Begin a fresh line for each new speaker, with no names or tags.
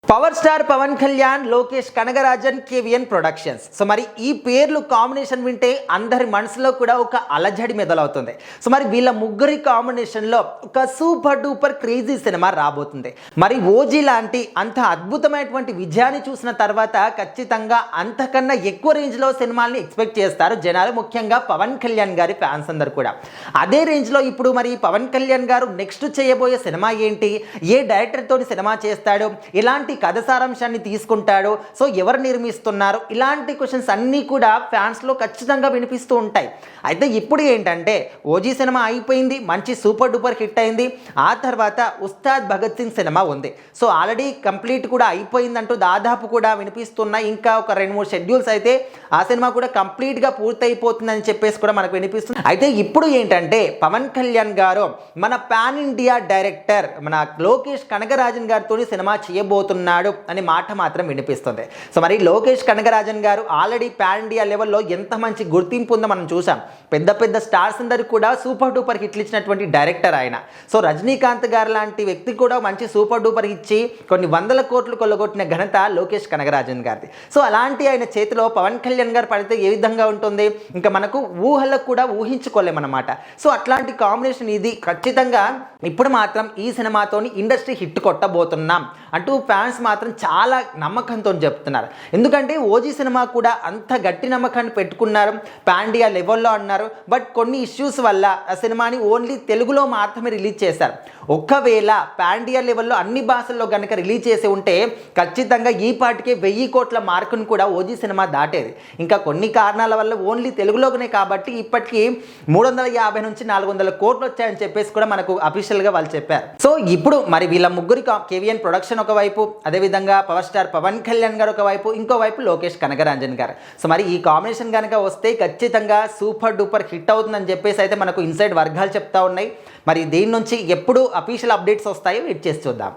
Power star Pawan Kalyan, Lokesh కనగరాజన్, KVN productions. So మరి ఈ పేర్లు కాంబినేషన్ వింటే అందరి మనసులో కూడా ఒక అలజడి మొదలవుతుంది. సో మరి వీళ్ళ ముగ్గురి కాంబినేషన్లో ఒక సూపర్ డూపర్ క్రేజీ సినిమా రాబోతుంది. మరి ఓజీ లాంటి అంత అద్భుతమైనటువంటి విజయాన్ని చూసిన తర్వాత ఖచ్చితంగా అంతకన్నా ఎక్కువ రేంజ్లో సినిమాల్ని ఎక్స్పెక్ట్ చేస్తారు జనాలు, ముఖ్యంగా పవన్ కళ్యాణ్ గారి ఫ్యాన్స్ అందరు కూడా. అదే రేంజ్లో ఇప్పుడు మరి పవన్ కళ్యాణ్ గారు నెక్స్ట్ చేయబోయే సినిమా ఏంటి, ఏ డైరెక్టర్తో సినిమా చేస్తాడు, ఇలాంటి కథ సారాంశాన్ని తీసుకుంటాడు, సో ఎవరు నిర్మిస్తున్నారు, ఇలాంటి క్వశ్చన్స్ అన్నీ కూడా ఫ్యాన్స్లో ఖచ్చితంగా వినిపిస్తూ ఉంటాయి. అయితే ఇప్పుడు ఏంటంటే ఓజీ సినిమా అయిపోయింది, మంచి సూపర్ డూపర్ హిట్ అయింది. ఆ తర్వాత ఉస్తాద్ భగత్ సింగ్ సినిమా ఉంది. సో ఆల్రెడీ కంప్లీట్ కూడా అయిపోయిందంటూ దాదాపు కూడా వినిపిస్తున్నాయి. ఇంకా ఒక 2-3 షెడ్యూల్స్ అయితే ఆ సినిమా కూడా కంప్లీట్గా పూర్తయిపోతుందని చెప్పేసి కూడా మనకు వినిపిస్తుంది. అయితే ఇప్పుడు ఏంటంటే పవన్ కళ్యాణ్ గారు మన పాన్ ఇండియా డైరెక్టర్ మన లోకేష్ కనగరాజన్ గారితో సినిమా చేయబోతున్నారు అనే మాట మాత్రం వినిపిస్తుంది. సో మరి లోకేష్ కనగరాజన్ గారు ఆల్రెడీ పాన్ ఇండియా లెవెల్లో ఎంత మంచి గుర్తింపు ఉందో మనం చూసాం. పెద్ద పెద్ద స్టార్స్ అందరికి కూడా సూపర్ డూపర్ హిట్లు ఇచ్చినటువంటి డైరెక్టర్ ఆయన. సో రజనీకాంత్ గారు లాంటి వ్యక్తి కూడా మంచి సూపర్ డూపర్ ఇచ్చి కొన్ని 100 కోట్లు కొల్లగొట్టిన ఘనత లోకేష్ కనగరాజన్ గారిది. సో అలాంటి ఆయన చేతిలో పవన్ కళ్యాణ్ గారు పడితే ఏ విధంగా ఉంటుంది, ఇంకా మనకు ఊహలకు కూడా ఊహించుకోలేమన్నమాట. సో అట్లాంటి కాంబినేషన్ ఇది. ఖచ్చితంగా ఇప్పుడు మాత్రం ఈ సినిమాతోని ఇండస్ట్రీ హిట్ కొట్టబోతున్నాం అంటూ ఫ్యాన్స్ మాత్రం చాలా నమ్మకంతో చెప్తున్నారు. ఎందుకంటే ఓజీ సినిమా కూడా అంత గట్టి నమ్మకాన్ని పెట్టుకున్నారు, పాన్ ఇండియా లెవెల్లో అన్నారు. బట్ కొన్ని ఇష్యూస్ వల్ల ఆ సినిమాని ఓన్లీ తెలుగులో మాత్రమే రిలీజ్ చేశారు. ఒకవేళ పాన్ ఇండియా లెవెల్లో అన్ని భాషల్లో కనుక రిలీజ్ చేసి ఉంటే ఖచ్చితంగా ఈ పాటికే 1000 కోట్ల మార్కును కూడా ఓజీ సినిమా దాటేది. ఇంకా కొన్ని కారణాల వల్ల ఓన్లీ తెలుగులోనే కాబట్టి ఇప్పటికీ 350 నుంచి 400 కోట్లు వచ్చాయని చెప్పేసి కూడా మనకు అఫీషియల్గా వాళ్ళు చెప్పారు. సో ఇప్పుడు మరి వీళ్ళ ముగ్గురి కేవీఎన్ ప్రొడక్షన్ ఒకవైపు, అదేవిధంగా పవర్ స్టార్ పవన్ కళ్యాణ్ గారు ఒకవైపు, ఇంకోవైపు లోకేష్ కనగరాజన్ గారు. సో మరి ఈ కాంబినేషన్ కనుక వస్తే ఖచ్చితంగా సూపర్ డూపర్ హిట్ అవుతుందని చెప్పేసి అయితే మనకు ఇన్సైడ్ వర్గాలు చెప్తా ఉన్నాయి. మరి దీని నుంచి ఎప్పుడు అఫీషియల్ అప్డేట్స్ వస్తాయో వెయిట్ చేసి చూద్దాం.